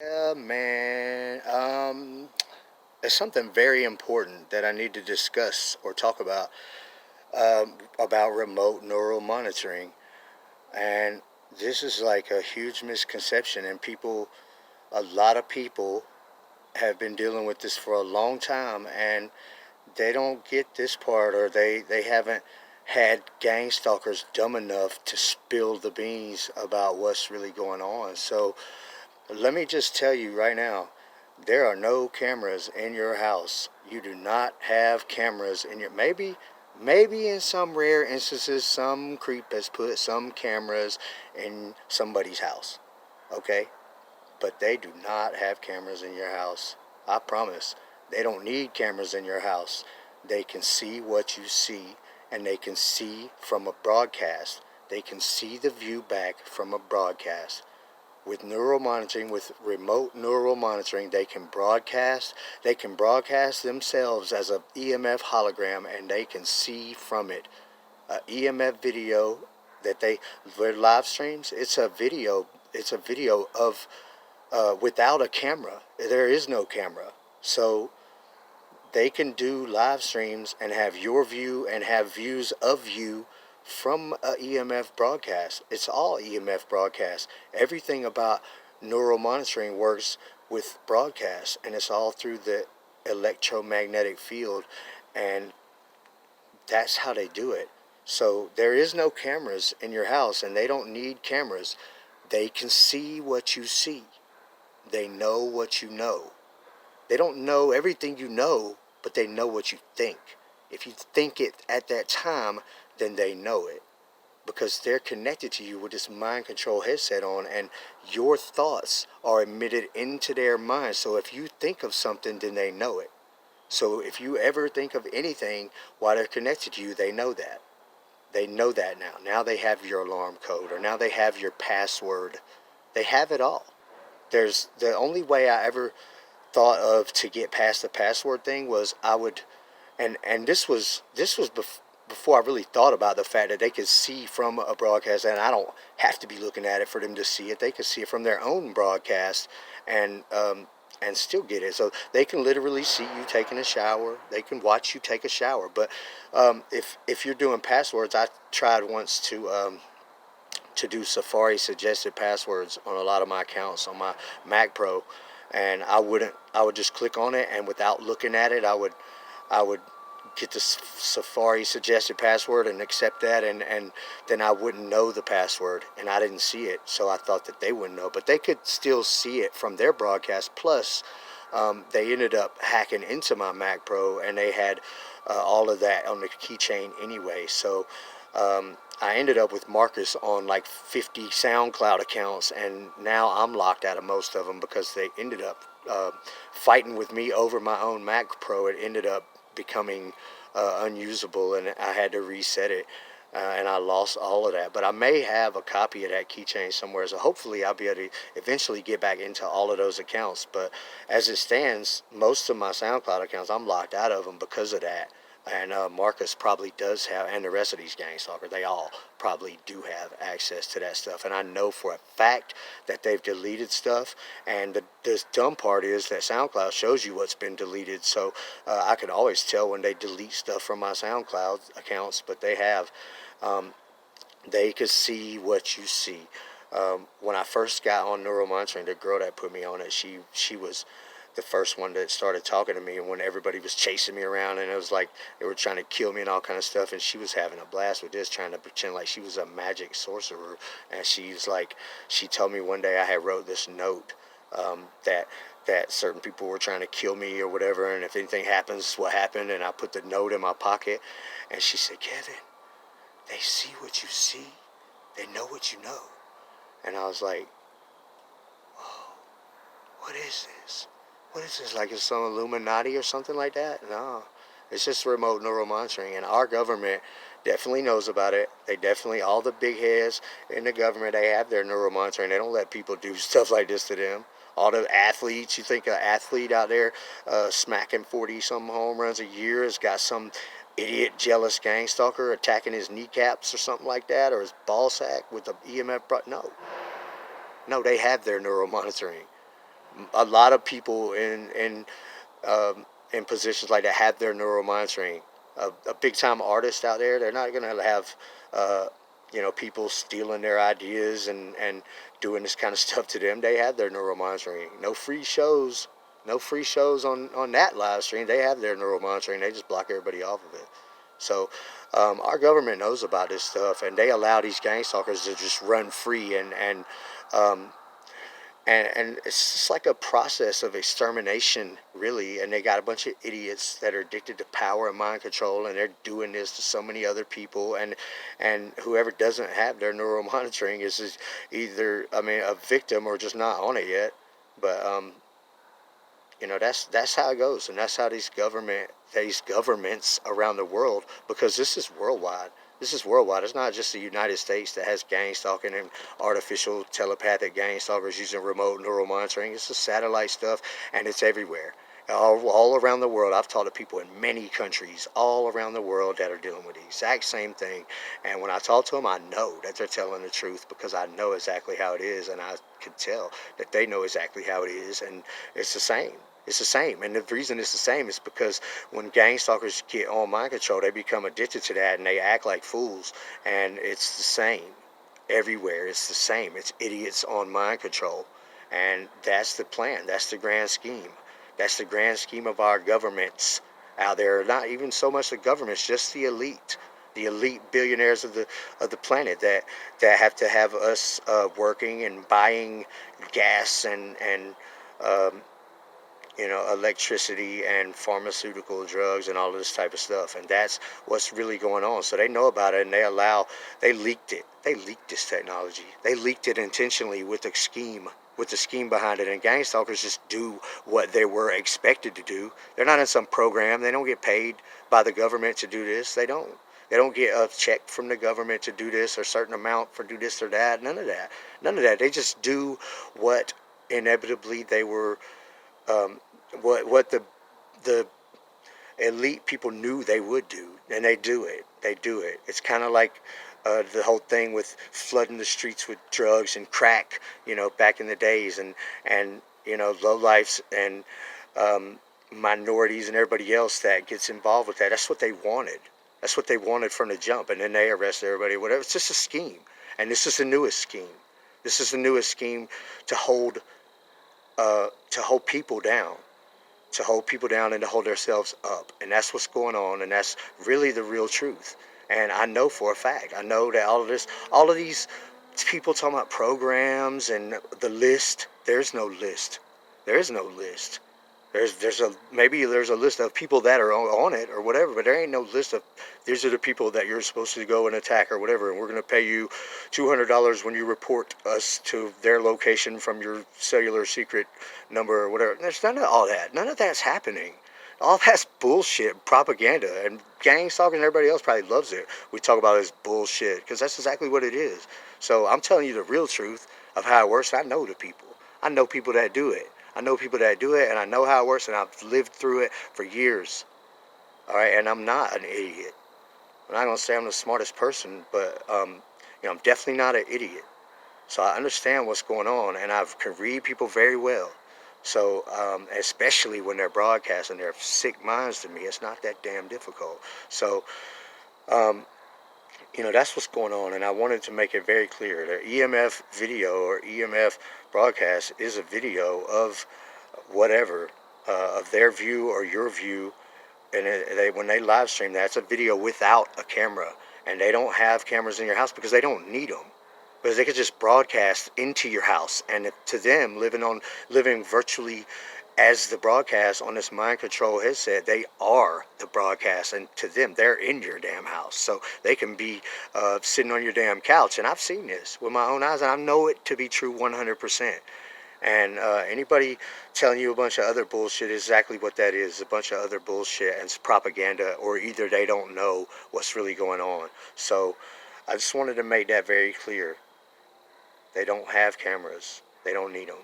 Yeah, man. It's something very important that I need to discuss or talk about remote neural monitoring. And this is like a huge misconception, and a lot of people have been dealing with this for a long time, and they don't get this part, or they haven't had gang stalkers dumb enough to spill the beans about what's really going on. So let me just tell you right now, there are no cameras in your house. You do not have cameras in your maybe in some rare instances some creep has put some cameras in somebody's house. Okay? But they do not have cameras in your house. I promise. They don't need cameras in your house. They can see what you see, and they can see from a broadcast. They can see the view back from a broadcast. With neural monitoring, with remote neural monitoring, they can broadcast themselves as a EMF hologram, and they can see from it a EMF video that their live streams. It's a video of without a camera. There is no camera, so they can do live streams and have your view and have views of you from a EMF broadcast. It's all EMF broadcast. Everything about neural monitoring works with broadcast, and it's all through the electromagnetic field, and that's how they do it. So there is no cameras in your house, and they don't need cameras. They can see what you see. They know what you know. They don't know everything you know, but they know what you think. If you think it at that time, then they know it because they're connected to you with this mind control headset on, and your thoughts are emitted into their mind. So if you think of something, then they know it. So if you ever think of anything while they're connected to you, they know that. They know that now. Now they have your alarm code, or now they have your password. They have it all. There's the only way I ever thought of to get past the password thing was I would, and before I really thought about the fact that they could see from a broadcast, and I don't have to be looking at it for them to see it. They can see it from their own broadcast, and and still get it. So they can literally see you taking a shower. They can watch you take a shower. But if you're doing passwords, I tried once to do Safari suggested passwords on a lot of my accounts on my Mac Pro, and I would just click on it, and without looking at it, I would get the Safari suggested password and accept that, and then I wouldn't know the password, and I didn't see it, so I thought that they wouldn't know, but they could still see it from their broadcast. Plus, they ended up hacking into my Mac Pro, and they had all of that on the keychain anyway. So I ended up with Marcus on like 50 SoundCloud accounts, and now I'm locked out of most of them because they ended up fighting with me over my own Mac Pro. It ended up becoming unusable, and I had to reset it. And I lost all of that, but I may have a copy of that keychain somewhere. So hopefully, I'll be able to eventually get back into all of those accounts. But as it stands, most of my SoundCloud accounts, I'm locked out of them because of that. And Marcus probably does have, and the rest of these gang stalkers, they all probably do have access to that stuff. And I know for a fact that they've deleted stuff. And the dumb part is that SoundCloud shows you what's been deleted. So I can always tell when they delete stuff from my SoundCloud accounts, but they have. Um, they could see what you see. When I first got on neural monitoring, the girl that put me on it, she was the first one that started talking to me, and when everybody was chasing me around, and it was like they were trying to kill me and all kind of stuff, and she was having a blast with this, trying to pretend like she was a magic sorcerer. And she told me one day I had wrote this note, that certain people were trying to kill me or whatever, and if anything happens, what happened. And I put the note in my pocket, and she said, Kevin, they see what you see. They know what you know. And I was like, whoa, what is this? What is this? Like it's some Illuminati or something like that? No. It's just remote neural monitoring. And our government definitely knows about it. They definitely, all the big heads in the government, they have their neural monitoring. They don't let people do stuff like this to them. All the athletes, you think an athlete out there smacking 40-some home runs a year has got some idiot jealous gang stalker attacking his kneecaps or something like that, or his ball sack with the EMF? No, no, they have their neural monitoring. A lot of people in positions like that have their neural monitoring. A big time artist out there, they're not gonna have uh, people stealing their ideas and doing this kind of stuff to them. They have their neural monitoring. No free shows. No free shows on that live stream. They have their neural monitoring. They just block everybody off of it. So our government knows about this stuff, and they allow these gang stalkers to just run free um, and it's just like a process of extermination, really. And they got a bunch of idiots that are addicted to power and mind control, and they're doing this to so many other people. And whoever doesn't have their neural monitoring is either, I mean, a victim or just not on it yet. But that's how it goes, and that's how these governments around the world, because this is worldwide. This is worldwide. It's not just the United States that has gang stalking and artificial telepathic gang stalkers using remote neural monitoring. It's the satellite stuff, and it's everywhere. All around the world. I've talked to people in many countries all around the world that are dealing with the exact same thing. And when I talk to them, I know that they're telling the truth because I know exactly how it is, and I can tell that they know exactly how it is, and it's the same. It's the same. And the reason it's the same is because when gang stalkers get on mind control, they become addicted to that and they act like fools. And it's the same everywhere. It's the same. It's idiots on mind control. And that's the plan. That's the grand scheme. That's the grand scheme of our governments out there. Not even so much the governments, just the elite. The elite billionaires of the planet that have to have us working and buying gas and um, electricity and pharmaceutical drugs and all of this type of stuff. And that's what's really going on. So they know about it, and they leaked it. They leaked this technology. They leaked it intentionally with the scheme behind it. And gang stalkers just do what they were expected to do. They're not in some program. They don't get paid by the government to do this. They don't. They don't get a check from the government to do this or a certain amount for do this or that. None of that. None of that. They just do what inevitably they were um, what the elite people knew they would do, and they do it. They do it. It's kind of like the whole thing with flooding the streets with drugs and crack, back in the days, and lowlifes and um, minorities and everybody else that gets involved with that. That's what they wanted. That's what they wanted from the jump, and then they arrest everybody. Whatever. It's just a scheme, and this is the newest scheme. This is the newest scheme to hold people down, and to hold themselves up. And that's what's going on, and that's really the real truth. And I know for a fact, I know that all of these people talking about programs and the list, there's no list. There is no list. There's a list of people that are on it or whatever, but there ain't no list of these are the people that you're supposed to go and attack or whatever, and we're going to pay you $200 when you report us to their location from your cellular secret number or whatever. There's none of all that. None of that's happening. All that's bullshit propaganda, and gang stalking and everybody else probably loves it. We talk about it as bullshit because that's exactly what it is. So I'm telling you the real truth of how it works. I know the people. I know people that do it. I know people that do it, and I know how it works, and I've lived through it for years. All right, and I'm not an idiot. I'm not gonna say I'm the smartest person, but I'm definitely not an idiot. So I understand what's going on, and I can read people very well. So especially when they're broadcasting their sick minds to me, it's not that damn difficult. So um, that's what's going on, and I wanted to make it very clear. The EMF video or EMF broadcast is a video of whatever, of their view or your view, and when they live stream, that's a video without a camera, and they don't have cameras in your house because they don't need them, because they could just broadcast into your house, and to them, living virtually as the broadcast on this mind control headset, they are the broadcast, and to them, they're in your damn house, so they can be sitting on your damn couch. And I've seen this with my own eyes, and I know it to be true 100%. And anybody telling you a bunch of other bullshit is exactly what that is, a bunch of other bullshit, and it's propaganda, or either they don't know what's really going on. So I just wanted to make that very clear. They don't have cameras. They don't need them.